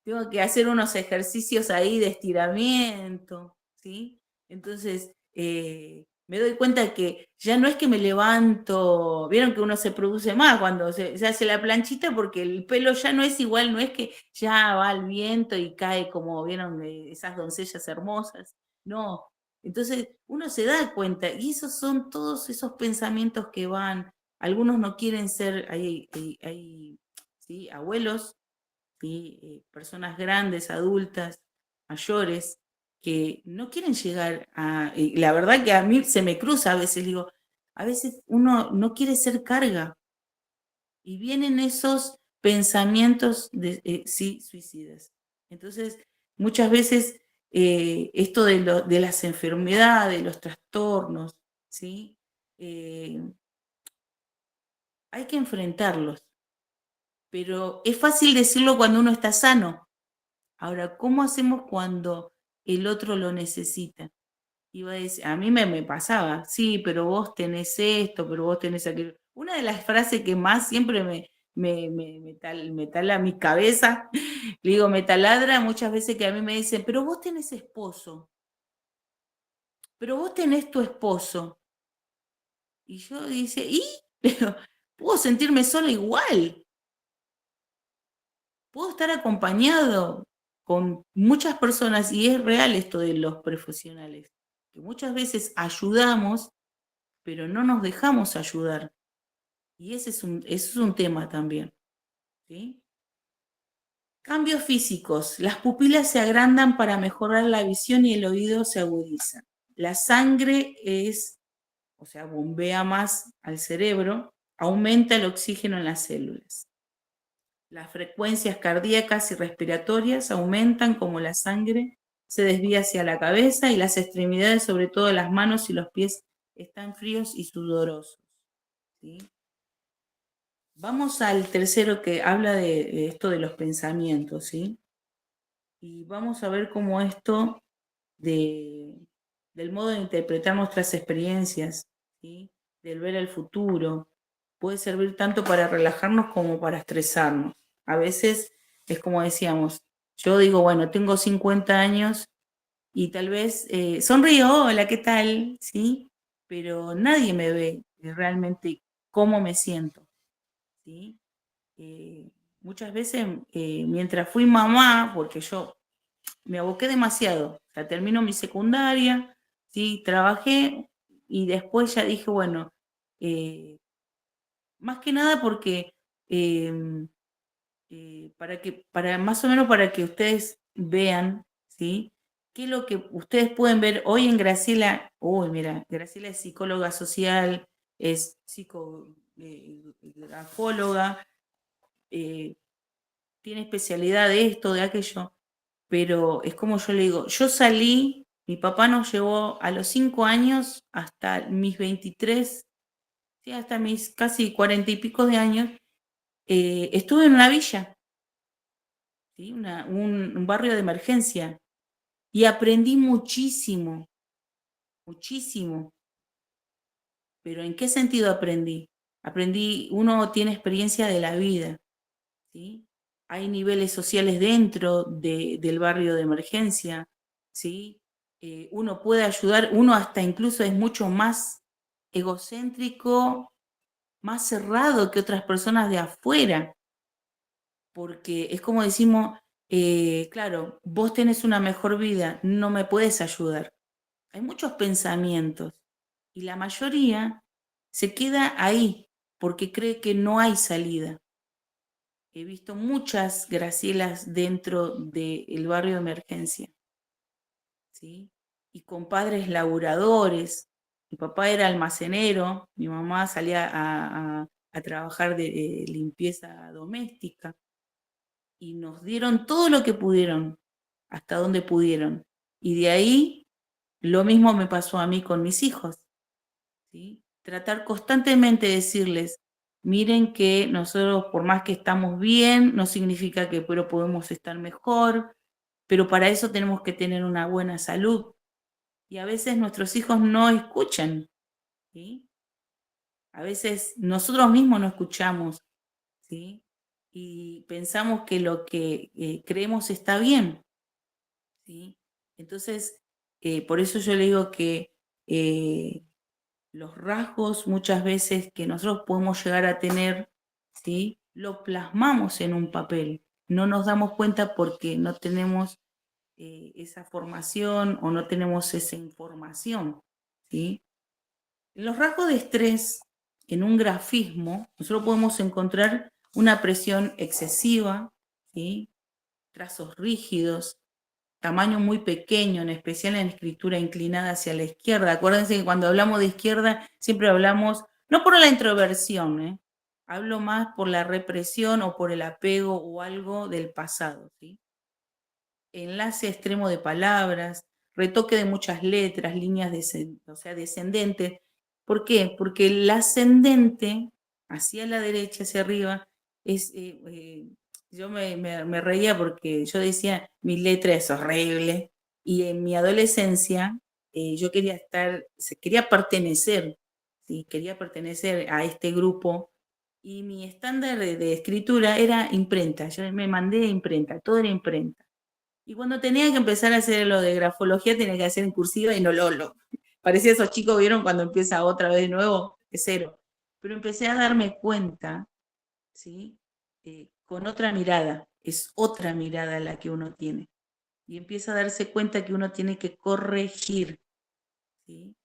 Speaker 2: Tengo que hacer unos ejercicios ahí de estiramiento, ¿sí? Entonces, me doy cuenta que ya no es que me levanto, vieron que uno se produce más cuando se hace la planchita porque el pelo ya no es igual, no es que ya va al viento y cae como vieron esas doncellas hermosas, no. Entonces uno se da cuenta y esos son todos esos pensamientos que van, algunos no quieren ser, ¿sí? Abuelos, ¿sí? Personas grandes, adultas, mayores, que no quieren llegar a... la verdad que a mí se me cruza a veces, digo, a veces uno no quiere ser carga y vienen esos pensamientos sí, suicidas. Entonces, muchas veces esto de las enfermedades, los trastornos, ¿sí? Eh, hay que enfrentarlos, pero es fácil decirlo cuando uno está sano. Ahora, ¿cómo hacemos cuando el otro lo necesita? Iba a decir, a mí me pasaba, sí, pero vos tenés esto, pero vos tenés aquello. Una de las frases que más siempre me tala mi cabeza, le digo, me taladra muchas veces que a mí me dicen, pero vos tenés esposo, pero vos tenés tu esposo. Y yo dice, ¿y? Pero puedo sentirme sola igual. Puedo estar acompañado con muchas personas y es real esto de los profesionales, que muchas veces ayudamos, pero no nos dejamos ayudar. Y ese es un tema también. ¿Sí? Cambios físicos. Las pupilas se agrandan para mejorar la visión y el oído se agudiza. La sangre o sea, bombea más al cerebro, aumenta el oxígeno en las células. Las frecuencias cardíacas y respiratorias aumentan como la sangre se desvía hacia la cabeza y las extremidades, sobre todo las manos y los pies, están fríos y sudorosos. ¿Sí? Vamos al tercero que habla de esto de los pensamientos, ¿sí? Y vamos a ver cómo esto del modo de interpretar nuestras experiencias, ¿sí? Del ver el futuro, puede servir tanto para relajarnos como para estresarnos. A veces es como decíamos, yo digo, bueno, tengo 50 años y tal vez sonrío, hola, ¿qué tal? ¿Sí? Pero nadie me ve realmente cómo me siento, ¿sí? Muchas veces, mientras fui mamá, porque yo me aboqué demasiado, o sea, termino mi secundaria, ¿sí? Trabajé y después ya dije, bueno, más que nada porque eh, para más o menos para que ustedes vean, ¿sí? ¿Qué es lo que ustedes pueden ver hoy en Graciela? Uy, mira, Graciela es psicóloga social, es psicografóloga, tiene especialidad de esto, de aquello, pero es como yo le digo, yo salí, mi papá nos llevó a los 5 años hasta mis 23, ¿sí? Hasta mis casi 40 y pico de años, estuve en una villa, ¿sí? Un barrio de emergencia, y aprendí muchísimo, muchísimo. Pero ¿en qué sentido aprendí? Aprendí, uno tiene experiencia de la vida, ¿sí? Hay niveles sociales dentro del barrio de emergencia, ¿sí? Uno puede ayudar, uno hasta incluso es mucho más egocéntrico, más cerrado que otras personas de afuera, porque es como decimos, claro, vos tenés una mejor vida, no me puedes ayudar. Hay muchos pensamientos y la mayoría se queda ahí porque cree que no hay salida. He visto muchas Gracielas dentro del barrio de emergencia, ¿sí? Y con padres laburadores. Mi papá era almacenero, mi mamá salía a trabajar de limpieza doméstica y nos dieron todo lo que pudieron, hasta donde pudieron. Y de ahí lo mismo me pasó a mí con mis hijos, ¿sí? Tratar constantemente de decirles, miren que nosotros por más que estamos bien, no significa que pero podemos estar mejor, pero para eso tenemos que tener una buena salud. Y a veces nuestros hijos no escuchan, ¿sí? A veces nosotros mismos no escuchamos, ¿sí? Y pensamos que lo que creemos está bien, ¿sí? Entonces, por eso yo le digo que los rasgos muchas veces que nosotros podemos llegar a tener, ¿sí? Lo plasmamos en un papel. No nos damos cuenta porque no tenemos esa formación o no tenemos esa información, ¿sí? En los rasgos de estrés, en un grafismo, nosotros podemos encontrar una presión excesiva, ¿sí? Trazos rígidos, tamaño muy pequeño, en especial en escritura inclinada hacia la izquierda. Acuérdense que cuando hablamos de izquierda siempre hablamos, no por la introversión, hablo más por la represión o por el apego o algo del pasado, ¿sí? Enlace extremo de palabras, retoque de muchas letras, líneas o sea, descendentes. ¿Por qué? Porque el ascendente, hacia la derecha, hacia arriba, es, yo me reía porque yo decía, mi letra es horrible, y en mi adolescencia yo quería quería pertenecer, ¿sí? Quería pertenecer a este grupo, y mi estándar de escritura era imprenta, yo me mandé imprenta, todo era imprenta. Y cuando tenía que empezar a hacer lo de grafología, tenía que hacer en cursiva y no lo. Parecía esos chicos, ¿vieron? Cuando empieza otra vez de nuevo, de cero. Pero empecé a darme cuenta, ¿sí? Con otra mirada. Es otra mirada la que uno tiene. Y empieza a darse cuenta que uno tiene que corregir, ¿sí?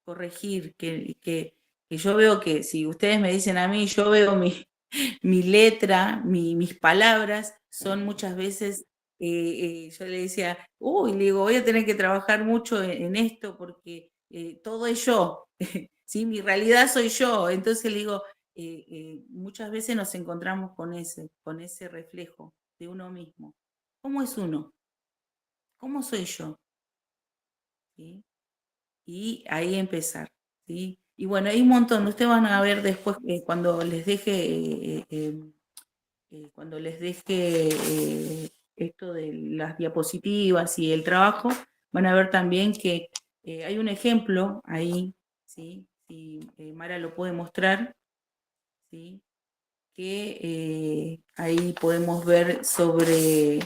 Speaker 2: Corregir, que yo veo que si ustedes me dicen a mí, yo veo mi letra, mis palabras son muchas veces, yo le decía, uy, le digo, voy a tener que trabajar mucho en esto porque todo es yo, ¿sí? Mi realidad soy yo. Entonces le digo, muchas veces nos encontramos con ese reflejo de uno mismo. ¿Cómo es uno? ¿Cómo soy yo? ¿Sí? Y ahí empezar, ¿sí? Y bueno, hay un montón, ustedes van a ver después cuando les deje esto de las diapositivas y el trabajo, van a ver también que hay un ejemplo ahí, ¿sí? Si Mara lo puede mostrar, ¿sí? Que ahí podemos ver sobre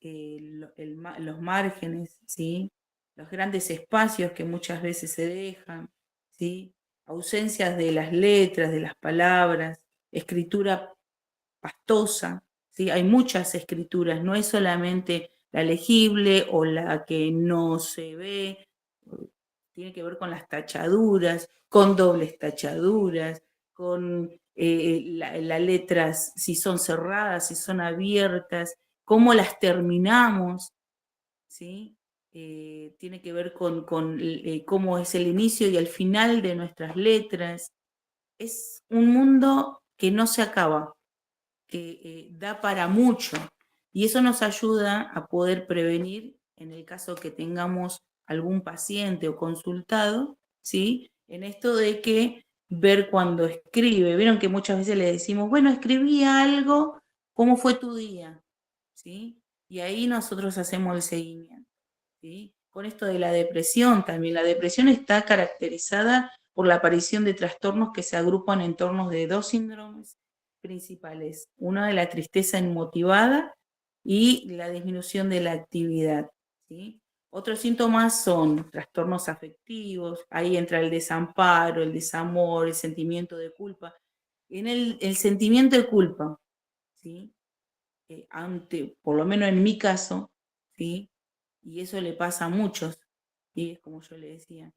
Speaker 2: los márgenes, ¿sí? Los grandes espacios que muchas veces se dejan, ¿sí? Ausencias de las letras, de las palabras, escritura pastosa, ¿sí? Hay muchas escrituras, no es solamente la legible o la que no se ve, tiene que ver con las tachaduras, con dobles tachaduras, con las letras, si son cerradas, si son abiertas, cómo las terminamos, ¿sí? Tiene que ver con cómo es el inicio y el final de nuestras letras. Es un mundo que no se acaba, que da para mucho y eso nos ayuda a poder prevenir en el caso que tengamos algún paciente o consultado, ¿sí? En esto de que ver cuando escribe, vieron que muchas veces le decimos, bueno, escribí algo, ¿cómo fue tu día? ¿Sí? Y ahí nosotros hacemos el seguimiento, ¿sí? Con esto de la depresión también, la depresión está caracterizada por la aparición de trastornos que se agrupan en torno de dos síndromes principales, una de la tristeza inmotivada y la disminución de la actividad, ¿sí? Otros síntomas son trastornos afectivos, ahí entra el desamparo, el desamor, el sentimiento de culpa. En el sentimiento de culpa, ¿sí? Por lo menos en mi caso, ¿sí? Y eso le pasa a muchos, y es como yo le decía,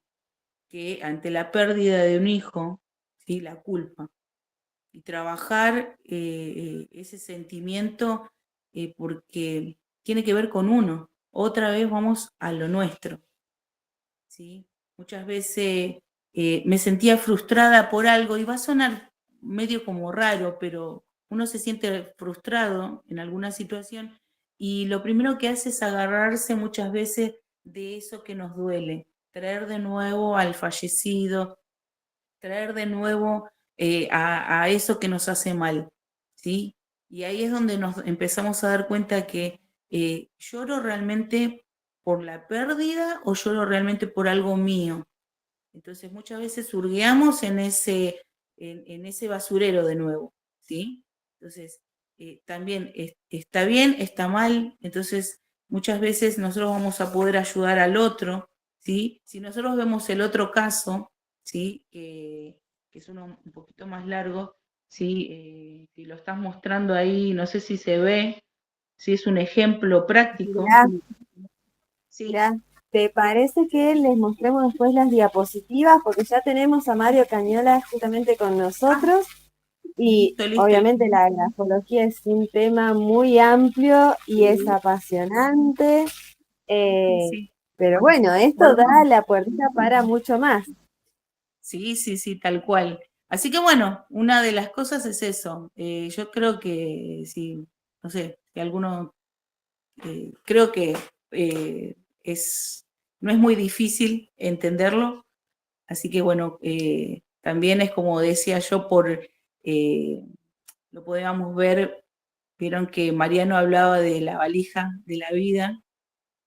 Speaker 2: que ante la pérdida de un hijo, ¿sí? La culpa, y trabajar ese sentimiento porque tiene que ver con uno. Otra vez vamos a lo nuestro, ¿sí? Muchas veces me sentía frustrada por algo y va a sonar medio como raro, pero uno se siente frustrado en alguna situación y lo primero que hace es agarrarse muchas veces de eso que nos duele, traer de nuevo al fallecido, traer de nuevo a eso que nos hace mal, ¿sí? Y ahí es donde nos empezamos a dar cuenta que lloro realmente por la pérdida o lloro realmente por algo mío. Entonces muchas veces hurgueamos en ese basurero de nuevo, ¿sí? Entonces, también está bien, está mal, entonces muchas veces nosotros vamos a poder ayudar al otro, ¿sí? Si nosotros vemos el otro caso, ¿sí? Que es uno un poquito más largo, ¿sí? Si lo estás mostrando ahí, no sé si se ve, si es un ejemplo práctico.
Speaker 1: Mirá,
Speaker 2: Sí,
Speaker 1: mirá, ¿te parece que les mostremos después las diapositivas? Porque ya tenemos a Mario Cañola justamente con nosotros y
Speaker 2: listo, listo.
Speaker 1: obviamente la grafología es un tema muy amplio y es apasionante,
Speaker 2: Sí,
Speaker 1: eh,
Speaker 2: sí.
Speaker 1: pero bueno, esto da la puertita para mucho más.
Speaker 2: Sí, sí, sí, tal cual. Así que bueno, una de las cosas es eso. Yo creo que sí, no sé, que alguno, creo que eh, es, no es muy difícil entenderlo. Así que bueno, también es como decía yo, lo podíamos ver, vieron que Mariano hablaba de la valija de la vida,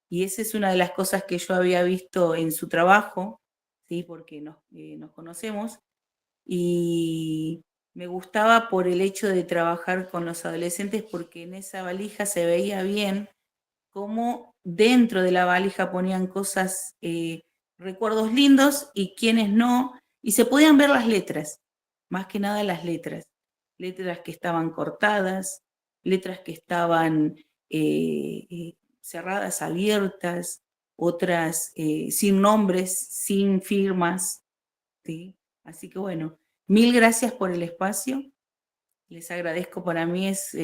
Speaker 2: y esa es una de las cosas que yo había visto en su trabajo, ¿sí? Porque nos conocemos y me gustaba por el hecho de trabajar con los adolescentes porque en esa valija se veía bien cómo dentro de la valija ponían cosas, recuerdos lindos y quienes no, y se podían ver las letras, más que nada las letras, letras que estaban cortadas, letras que estaban cerradas, abiertas, otras sin nombres, sin firmas, ¿sí? Así que bueno, mil gracias por el espacio. Les agradezco, para mí es,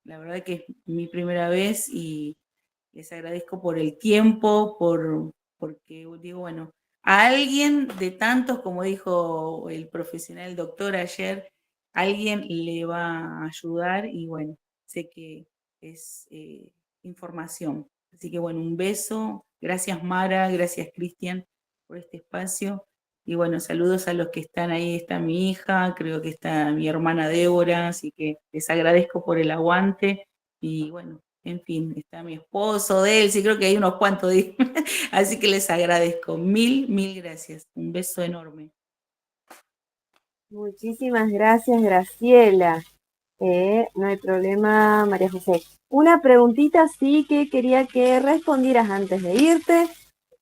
Speaker 2: la verdad que es mi primera vez y les agradezco por el tiempo, porque digo, bueno, a alguien de tantos, como dijo el profesional doctor ayer, alguien le va a ayudar y bueno, sé que es información. Así que bueno, un beso. Gracias Mara, gracias Cristian por este espacio. Y bueno, saludos a los que están ahí. Está mi hija, creo que está mi hermana Débora, así que les agradezco por el aguante. Y bueno, en fin, está mi esposo, Delcy, creo que hay unos cuantos. Así que les agradezco. Mil gracias. Un beso enorme.
Speaker 1: Muchísimas gracias, Graciela. No hay problema, María José. Una preguntita sí que quería que respondieras antes de irte.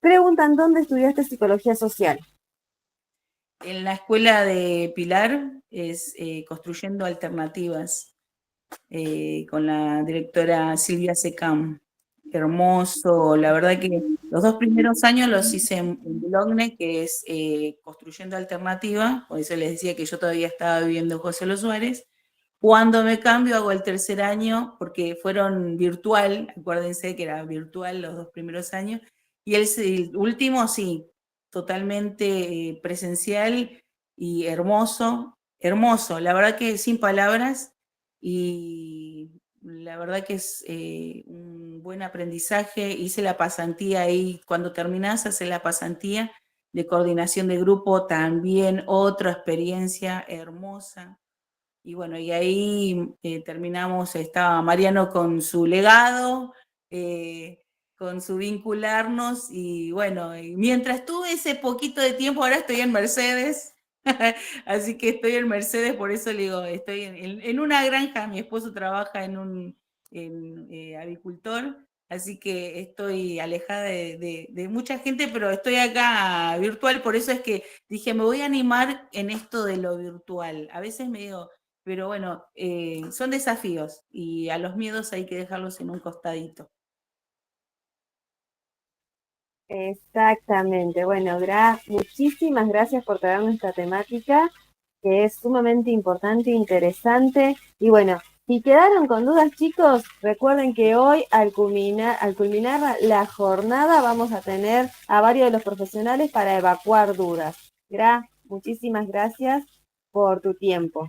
Speaker 1: Preguntan, ¿dónde estudiaste psicología social?
Speaker 2: En la escuela de Pilar es Construyendo Alternativas, con la directora Silvia Secam. Hermoso, la verdad que los 2 primeros años los hice en Boulogne, que es Construyendo Alternativa, por eso les decía que yo todavía estaba viviendo en José Los Suárez. Cuando me cambio hago el tercer año, porque fueron virtual, acuérdense que era virtual los 2 primeros años, y el último sí, totalmente presencial y hermoso, hermoso, la verdad que sin palabras, y la verdad que es un buen aprendizaje. Hice la pasantía ahí, cuando terminás haces la pasantía de coordinación de grupo, también otra experiencia hermosa. Y bueno, y ahí terminamos, estaba Mariano con su legado, con su vincularnos, y bueno, y mientras tuve ese poquito de tiempo, ahora estoy en Mercedes, así que estoy en Mercedes, por eso le digo, estoy en una granja, mi esposo trabaja en un avicultor, así que estoy alejada de mucha gente, pero estoy acá virtual, por eso es que dije, me voy a animar en esto de lo virtual. A veces me digo, pero bueno, son desafíos y a los miedos hay que dejarlos en un costadito.
Speaker 1: Exactamente. Bueno, muchísimas gracias por traernos esta temática que es sumamente importante e interesante. Y bueno, si quedaron con dudas, chicos, recuerden que hoy al culminar la jornada vamos a tener a varios de los profesionales para evacuar dudas. Muchísimas gracias por tu tiempo.